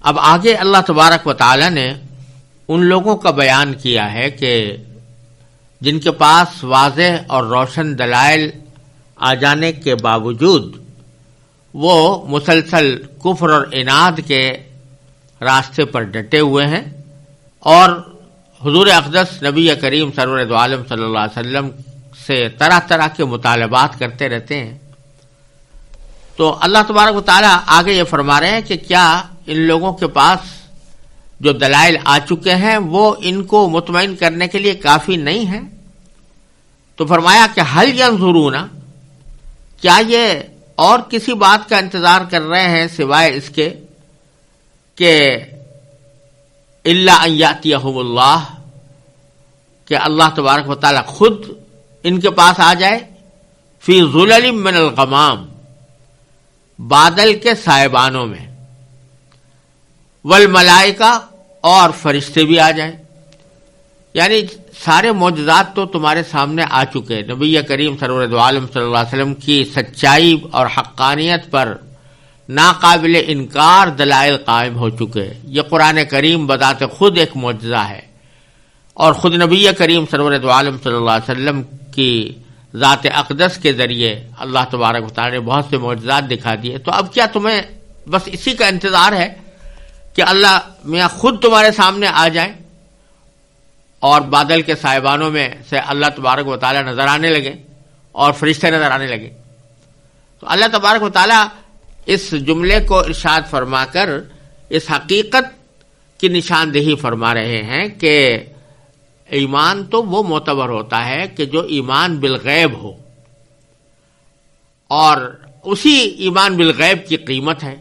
اب آگے اللہ تبارک و تعالی نے ان لوگوں کا بیان کیا ہے کہ جن کے پاس واضح اور روشن دلائل آ جانے کے باوجود وہ مسلسل کفر اور عناد کے راستے پر ڈٹے ہوئے ہیں اور حضور اقدس نبی کریم سرور دو عالم صلی اللہ علیہ وسلم سے طرح طرح کے مطالبات کرتے رہتے ہیں، تو اللہ تبارک و تعالیٰ آگے یہ فرما رہے ہیں کہ کیا ان لوگوں کے پاس جو دلائل آ چکے ہیں وہ ان کو مطمئن کرنے کے لیے کافی نہیں ہیں؟ تو فرمایا کہ حل ینظرون، کیا یہ اور کسی بات کا انتظار کر رہے ہیں سوائے اس کے کہ الا ان یاتیہم اللہ، کہ اللہ تبارک و تعالیٰ خود ان کے پاس آ جائے، فی ظلل من الغمام، بادل کے سائبانوں میں، والملائکہ، اور فرشتے بھی آ جائیں، یعنی سارے معجزات تو تمہارے سامنے آ چکے، نبی کریم سرور دو عالم صلی اللہ علیہ وسلم کی سچائی اور حقانیت پر ناقابل انکار دلائل قائم ہو چکے، یہ قرآن کریم بذات خود ایک معجزہ ہے، اور خود نبی کریم سرور دو عالم صلی اللہ علیہ وسلم کی ذات اقدس کے ذریعے اللہ تبارک و تعالی نے بہت سے معجزات دکھا دیے، تو اب کیا تمہیں بس اسی کا انتظار ہے کہ اللہ میاں خود تمہارے سامنے آ جائیں اور بادل کے سائبانوں میں سے اللہ تبارک و تعالی نظر آنے لگے اور فرشتے نظر آنے لگے؟ تو اللہ تبارک و تعالی اس جملے کو ارشاد فرما کر اس حقیقت کی نشاندہی فرما رہے ہیں کہ ایمان تو وہ معتبر ہوتا ہے کہ جو ایمان بالغیب ہو، اور اسی ایمان بالغیب کی قیمت ہے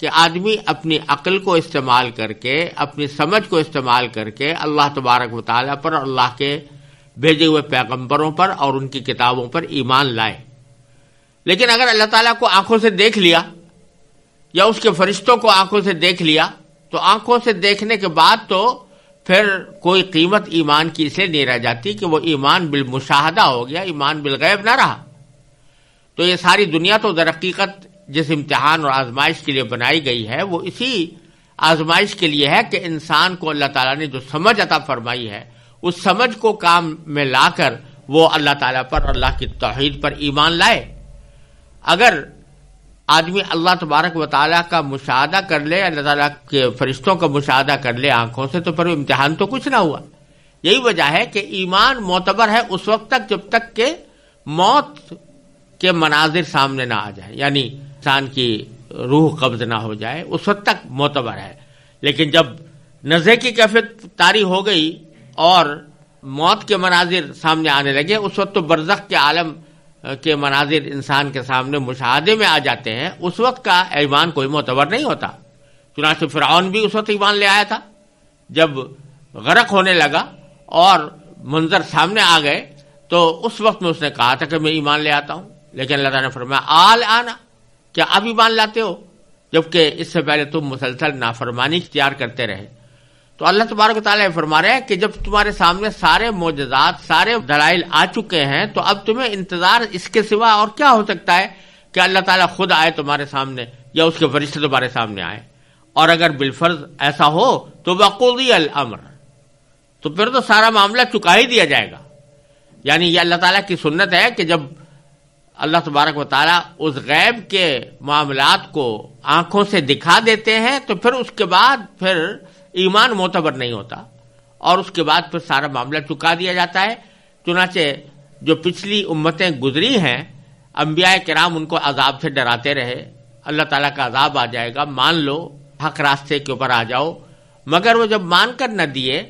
کہ آدمی اپنی عقل کو استعمال کر کے، اپنی سمجھ کو استعمال کر کے اللہ تبارک و تعالیٰ پر اور اللہ کے بھیجے ہوئے پیغمبروں پر اور ان کی کتابوں پر ایمان لائے۔ لیکن اگر اللہ تعالیٰ کو آنکھوں سے دیکھ لیا یا اس کے فرشتوں کو آنکھوں سے دیکھ لیا تو آنکھوں سے دیکھنے کے بعد تو پھر کوئی قیمت ایمان کی اس لیے نہیں رہ جاتی کہ وہ ایمان بالمشاہدہ ہو گیا، ایمان بالغیب نہ رہا۔ تو یہ ساری دنیا تو در حقیقت جس امتحان اور آزمائش کے لیے بنائی گئی ہے وہ اسی آزمائش کے لیے ہے کہ انسان کو اللہ تعالیٰ نے جو سمجھ عطا فرمائی ہے اس سمجھ کو کام میں لا کر وہ اللہ تعالیٰ پر اور اللہ کی توحید پر ایمان لائے۔ اگر آدمی اللہ تبارک و تعالیٰ کا مشاہدہ کر لے، اللہ تعالیٰ کے فرشتوں کا مشاہدہ کر لے آنکھوں سے، تو پھر امتحان تو کچھ نہ ہوا۔ یہی وجہ ہے کہ ایمان معتبر ہے اس وقت تک جب تک کہ موت کے مناظر سامنے نہ آ جائے، یعنی انسان کی روح قبض نہ ہو جائے، اس وقت تک معتبر ہے۔ لیکن جب نزع کی کیفیت طاری ہو گئی اور موت کے مناظر سامنے آنے لگے، اس وقت تو برزخ کے عالم کے مناظر انسان کے سامنے مشاہدے میں آ جاتے ہیں، اس وقت کا ایمان کوئی معتبر نہیں ہوتا۔ چنانچہ فرعون بھی اس وقت ایمان لے آیا تھا جب غرق ہونے لگا اور منظر سامنے آ گئے، تو اس وقت میں اس نے کہا تھا کہ میں ایمان لے آتا ہوں، لیکن اللہ تعالیٰ نے فرمایا آل آنا، کیا اب ایمان لاتے ہو جبکہ اس سے پہلے تم مسلسل نافرمانی اختیار کرتے رہے؟ تو اللہ تبارک و تعالیٰ فرما رہے ہیں کہ جب تمہارے سامنے سارے معجزات، سارے دلائل آ چکے ہیں تو اب تمہیں انتظار اس کے سوا اور کیا ہو سکتا ہے کہ اللہ تعالیٰ خود آئے تمہارے سامنے یا اس کے فرشتے تمہارے سامنے آئے؟ اور اگر بالفرض ایسا ہو تو وقضی الامر، تو پھر تو سارا معاملہ چکا ہی دیا جائے گا۔ یعنی یہ اللہ تعالیٰ کی سنت ہے کہ جب اللہ تبارک و تعالیٰ اس غیب کے معاملات کو آنکھوں سے دکھا دیتے ہیں تو پھر اس کے بعد پھر ایمان معتبر نہیں ہوتا، اور اس کے بعد پھر سارا معاملہ چکا دیا جاتا ہے۔ چنانچہ جو پچھلی امتیں گزری ہیں، انبیاء کرام ان کو عذاب سے ڈراتے رہے، اللہ تعالیٰ کا عذاب آ جائے گا، مان لو، حق راستے کے اوپر آ جاؤ، مگر وہ جب مان کر نہ دیے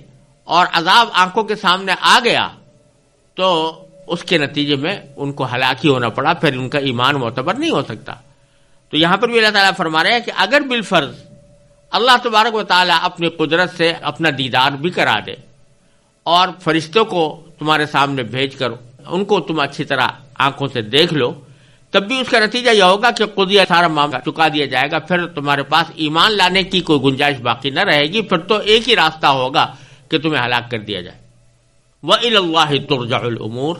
اور عذاب آنکھوں کے سامنے آ گیا تو اس کے نتیجے میں ان کو ہلاکی ہونا پڑا، پھر ان کا ایمان معتبر نہیں ہو سکتا۔ تو یہاں پر بھی اللہ تعالیٰ فرما رہے ہیں کہ اگر بالفرض اللہ تبارک و تعالیٰ اپنی قدرت سے اپنا دیدار بھی کرا دے اور فرشتوں کو تمہارے سامنے بھیج کر ان کو تم اچھی طرح آنکھوں سے دیکھ لو، تب بھی اس کا نتیجہ یہ ہوگا کہ قضیہ سارا معاملہ چکا دیا جائے گا، پھر تمہارے پاس ایمان لانے کی کوئی گنجائش باقی نہ رہے گی، پھر تو ایک ہی راستہ ہوگا کہ تمہیں ہلاک کر دیا جائے۔ وَإِلَى اللَّهِ تُرْجَعُ الْأُمُورُ،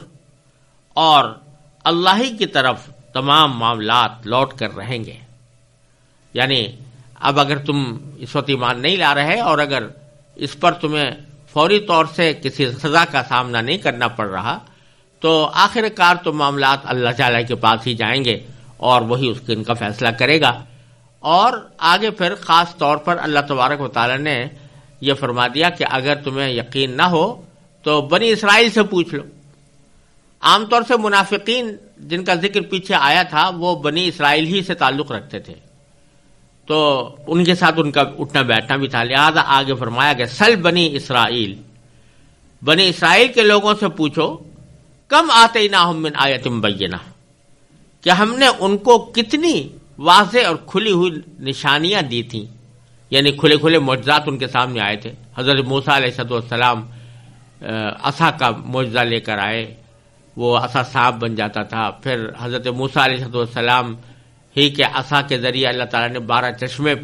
اور اللہ ہی کی طرف تمام معاملات لوٹ کر رہیں گے۔ یعنی اب اگر تم اس وقت ایمان نہیں لا رہے اور اگر اس پر تمہیں فوری طور سے کسی سزا کا سامنا نہیں کرنا پڑ رہا تو آخر کار تو معاملات اللہ تعالیٰ کے پاس ہی جائیں گے اور وہی ان کا فیصلہ کرے گا. اور آگے پھر خاص طور پر اللہ تبارک و تعالیٰ نے یہ فرما دیا کہ اگر تمہیں یقین نہ ہو تو بنی اسرائیل سے پوچھ لو. عام طور سے منافقین جن کا ذکر پیچھے آیا تھا وہ بنی اسرائیل ہی سے تعلق رکھتے تھے، تو ان کے ساتھ ان کا اٹھنا بیٹھنا بھی تھا. لہذا آگے فرمایا کہ سل بنی اسرائیل، بنی اسرائیل کے لوگوں سے پوچھو، کم آتیناہم من آیۃ بینہ، کہ ہم نے ان کو کتنی واضح اور کھلی ہوئی نشانیاں دی تھیں، یعنی کھلے کھلے معجزات ان کے سامنے آئے تھے. حضرت موسیٰ علیہ السلام عصا کا معجزہ لے کر آئے، وہ عصا سانپ بن جاتا تھا. پھر حضرت موسیٰ علیہ السلام ہی کے عصا کے ذریعے اللہ تعالیٰ نے 12 چشمے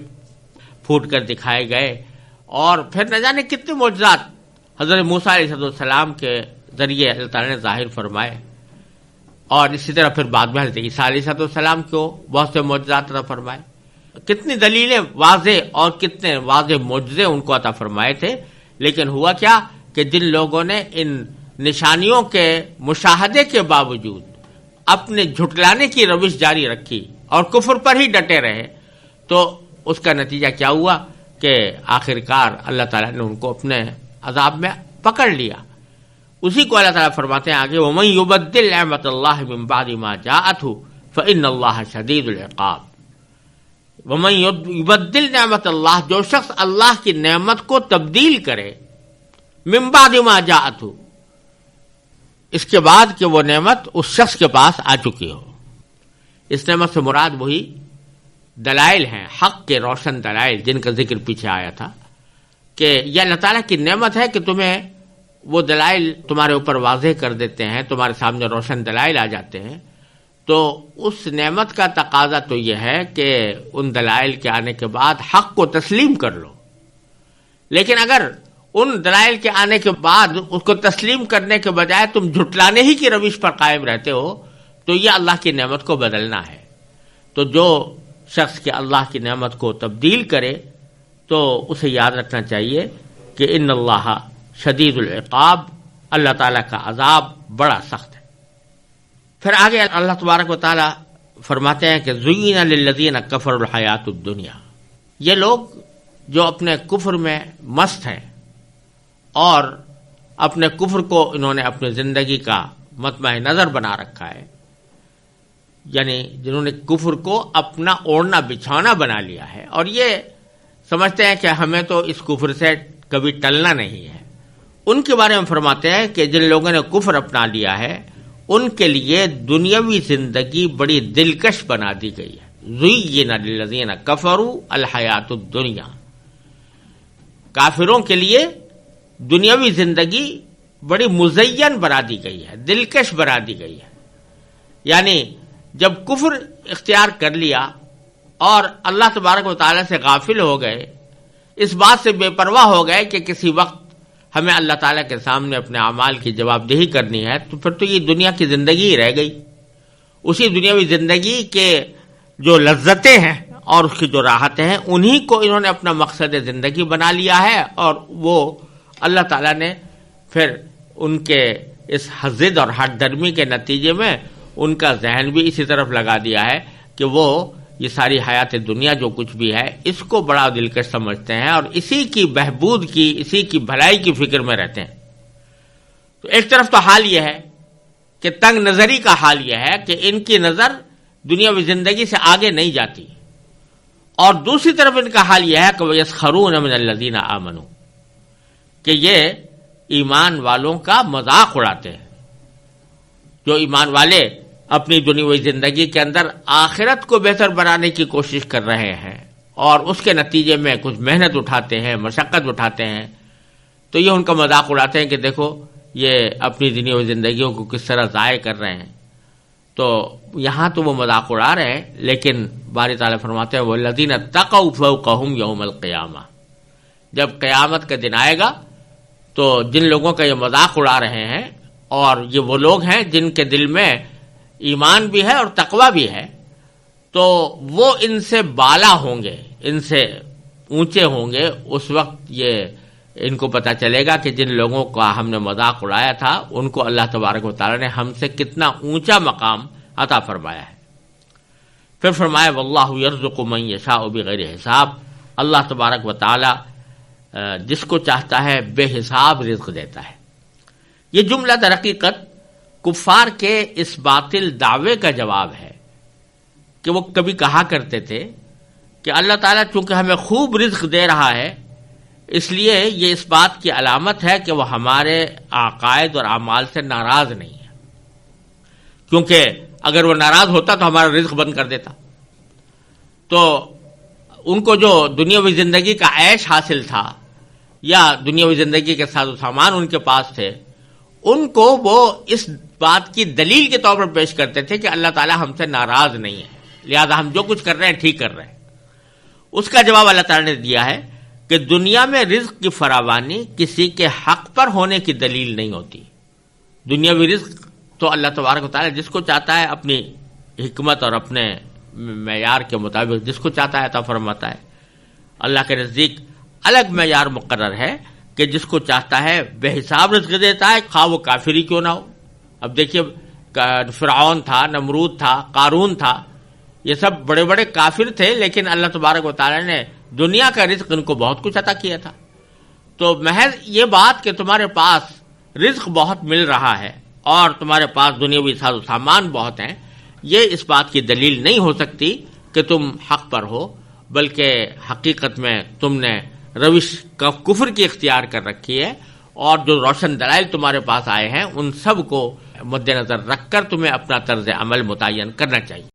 پھوٹ کر دکھائے گئے، اور پھر نہ جانے کتنے معجزات حضرت موسیٰ علیہ السلام کے ذریعے اللہ تعالیٰ نے ظاہر فرمائے. اور اسی طرح پھر بعد میں حضرت عیسیٰ علیہ السلام کو بہت سے معجزات عطا فرمائے. کتنی دلیلیں واضح اور کتنے واضح معجزے ان کو عطا فرمائے تھے. لیکن ہوا کیا کہ جن لوگوں نے ان نشانیوں کے مشاہدے کے باوجود اپنے جھٹلانے کی روش جاری رکھی اور کفر پر ہی ڈٹے رہے، تو اس کا نتیجہ کیا ہوا کہ آخرکار اللہ تعالیٰ نے ان کو اپنے عذاب میں پکڑ لیا. اسی کو اللہ تعالیٰ فرماتے ہیں آگے، وَمَن يُبَدِّلْ نِعْمَتَ اللَّهِ مِن بَعْدِ مَا جَاءَتْهُ فَإِنَّ اللَّهَ شَدِيدُ الْعِقَابِ. وَمَن يُبَدِّلْ نِعْمَتَ اللَّهِ، جو شخص اللہ کی نعمت کو تبدیل کرے، مِن بَعْدِ مَا جَاءَتْهُ، اس کے بعد کہ وہ نعمت اس شخص کے پاس آ چکی ہو. اس نعمت سے مراد وہی دلائل ہیں، حق کے روشن دلائل جن کا ذکر پیچھے آیا تھا، کہ یہ اللہ تعالیٰ کی نعمت ہے کہ تمہیں وہ دلائل تمہارے اوپر واضح کر دیتے ہیں، تمہارے سامنے روشن دلائل آ جاتے ہیں. تو اس نعمت کا تقاضا تو یہ ہے کہ ان دلائل کے آنے کے بعد حق کو تسلیم کر لو. لیکن اگر ان دلائل کے آنے کے بعد اس کو تسلیم کرنے کے بجائے تم جھٹلانے ہی کی روش پر قائم رہتے ہو تو یہ اللہ کی نعمت کو بدلنا ہے. تو جو شخص کے اللہ کی نعمت کو تبدیل کرے تو اسے یاد رکھنا چاہیے کہ ان اللہ شدید العقاب، اللہ تعالیٰ کا عذاب بڑا سخت ہے. پھر آگے اللہ تبارک و تعالیٰ فرماتے ہیں کہ زُیِّنَ لِلَّذِينَ كَفَرُوا الْحَيَاةُ الدُّنْيَا، یہ لوگ جو اپنے کفر میں مست ہیں اور اپنے کفر کو انہوں نے اپنی زندگی کا مطمع نظر بنا رکھا ہے، یعنی جنہوں نے کفر کو اپنا اوڑھنا بچھانا بنا لیا ہے اور یہ سمجھتے ہیں کہ ہمیں تو اس کفر سے کبھی ٹلنا نہیں ہے، ان کے بارے میں فرماتے ہیں کہ جن لوگوں نے کفر اپنا لیا ہے ان کے لیے دنیاوی زندگی بڑی دلکش بنا دی گئی ہے. زُیِّنَ لِلَّذِينَ كَفَرُوا الْحَيَاةُ الدُّنْيَا، کافروں کے لیے دنیاوی زندگی بڑی مزین بنا دی گئی ہے، دلکش بنا دی گئی ہے. یعنی جب کفر اختیار کر لیا اور اللہ تبارک و تعالیٰ سے غافل ہو گئے، اس بات سے بے پرواہ ہو گئے کہ کسی وقت ہمیں اللہ تعالیٰ کے سامنے اپنے اعمال کی جواب دہی کرنی ہے، تو پھر تو یہ دنیا کی زندگی ہی رہ گئی. اسی دنیاوی زندگی کے جو لذتیں ہیں اور اس کی جو راحتیں ہیں انہی کو انہوں نے اپنا مقصد زندگی بنا لیا ہے، اور وہ اللہ تعالیٰ نے پھر ان کے اس حضد اور ہٹ درمی کے نتیجے میں ان کا ذہن بھی اسی طرف لگا دیا ہے کہ وہ یہ ساری حیات دنیا جو کچھ بھی ہے اس کو بڑا دلکش سمجھتے ہیں اور اسی کی بہبود کی، اسی کی بھلائی کی فکر میں رہتے ہیں. تو ایک طرف تو حال یہ ہے کہ تنگ نظری کا حال یہ ہے کہ ان کی نظر دنیاوی زندگی سے آگے نہیں جاتی، اور دوسری طرف ان کا حال یہ ہے کہ وَيَسْخَرُونَ مِنَ الَّذِينَ آمَنُوا، کہ یہ ایمان والوں کا مذاق اڑاتے ہیں. جو ایمان والے اپنی دنیاوی زندگی کے اندر آخرت کو بہتر بنانے کی کوشش کر رہے ہیں اور اس کے نتیجے میں کچھ محنت اٹھاتے ہیں، مشقت اٹھاتے ہیں، تو یہ ان کا مذاق اڑاتے ہیں کہ دیکھو یہ اپنی دنیاوی زندگیوں کو کس طرح ضائع کر رہے ہیں. تو یہاں تو وہ مذاق اڑا رہے ہیں، لیکن باری تعالیٰ فرماتے ہیں وَالَّذِينَ اتَّقَوْا فَوْقَهُمْ يَوْمَ الْقِيَامَةِ، جب قیامت کا دن آئے گا تو جن لوگوں کا یہ مذاق اڑا رہے ہیں، اور یہ وہ لوگ ہیں جن کے دل میں ایمان بھی ہے اور تقوی بھی ہے، تو وہ ان سے بالا ہوں گے، ان سے اونچے ہوں گے اس وقت یہ ان کو پتہ چلے گا کہ جن لوگوں کا ہم نے مذاق اڑایا تھا ان کو اللہ تبارک و تعالی نے ہم سے کتنا اونچا مقام عطا فرمایا ہے۔ پھر فرمایا واللہ یرزق من یشاء بغیر حساب، اللہ تبارک و تعالی جس کو چاہتا ہے بے حساب رزق دیتا ہے۔ یہ جملہ در حقیقت کفار کے اس باطل دعوے کا جواب ہے کہ وہ کبھی کہا کرتے تھے کہ اللہ تعالیٰ چونکہ ہمیں خوب رزق دے رہا ہے اس لیے یہ اس بات کی علامت ہے کہ وہ ہمارے عقائد اور اعمال سے ناراض نہیں ہے، کیونکہ اگر وہ ناراض ہوتا تو ہمارا رزق بند کر دیتا۔ تو ان کو جو دنیاوی زندگی کا عیش حاصل تھا یا دنیاوی زندگی کے ساز و سامان ان کے پاس تھے، ان کو وہ اس بات کی دلیل کے طور پر پیش کرتے تھے کہ اللہ تعالیٰ ہم سے ناراض نہیں ہے، لہذا ہم جو کچھ کر رہے ہیں ٹھیک کر رہے ہیں۔ اس کا جواب اللہ تعالیٰ نے دیا ہے کہ دنیا میں رزق کی فراوانی کسی کے حق پر ہونے کی دلیل نہیں ہوتی۔ دنیاوی رزق تو اللہ تبارک و تعالیٰ جس کو چاہتا ہے اپنی حکمت اور اپنے معیار کے مطابق جس کو چاہتا ہے عطا فرماتا ہے۔ اللہ کے نزدیک الگ معیار مقرر ہے کہ جس کو چاہتا ہے بے حساب رزق دیتا ہے، خواہ وہ کافر ہی کیوں نہ ہو۔ اب دیکھیے فرعون تھا، نمرود تھا، قارون تھا، یہ سب بڑے بڑے کافر تھے، لیکن اللہ تبارک و تعالی نے دنیا کا رزق ان کو بہت کچھ عطا کیا تھا۔ تو محض یہ بات کہ تمہارے پاس رزق بہت مل رہا ہے اور تمہارے پاس دنیاوی ساز و سامان بہت ہیں، یہ اس بات کی دلیل نہیں ہو سکتی کہ تم حق پر ہو، بلکہ حقیقت میں تم نے روش کفر کی اختیار کر رکھی ہے، اور جو روشن دلائل تمہارے پاس آئے ہیں ان سب کو مد نظر رکھ کر تمہیں اپنا طرز عمل متعین کرنا چاہیے۔